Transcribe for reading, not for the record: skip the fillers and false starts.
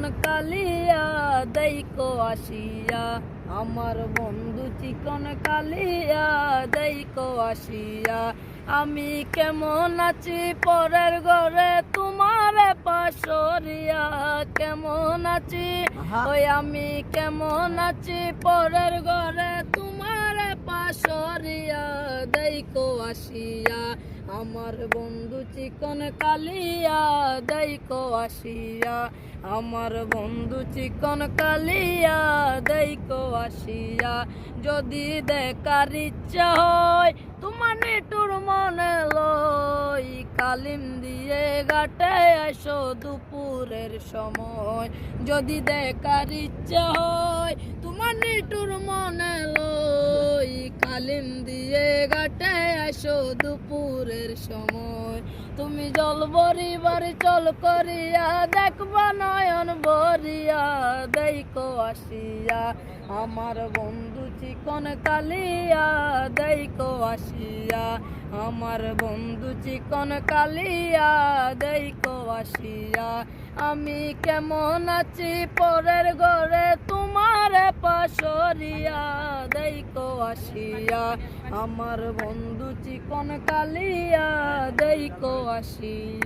চিকন কালিয়া দেইকো আসিয়া, আমার বন্ধু চিকন কালিয়া দেইকো আসিয়া। আমি কেমন আছি পরের ঘরে তোমার পাশরিয়া, কেমন আছি ওই আমি কেমন আছি পরের ঘরে তোমার পাশরিয়া দেইকো আসিয়া, আমার বন্ধু চিকন কালিয়া দেইকো আসিয়া, আমার বন্ধু চিকন কালিয়া দেইকো আসিয়া। যদি দেখার ইচ্ছা হয় তোমার নিটুর মনে লই, কালিম দিয়ে ঘাটে আসো দুপুরের সময়। যদি দেখার ইচ্ছা হয় তোমার নিটুর মনে লই, কালিম দিয়ে ঘাটে আসো দুপুরের সময়। তুমি জল বরিবার চল করিয়া দেখবা নয়ন বরিয়া দেইকো আসিয়া, আমার বন্ধু চিকন কালিয়া দেইকো আসিয়া, আমার বন্ধু চিকন কালিয়া দেইকো আসিয়া। আমি কেমন আছি পরের ঘরে তোমার পাশরিয়া দেইকো আসিয়া, আমার বন্ধু চিকন কালিয়া দেইকো আসিয়া।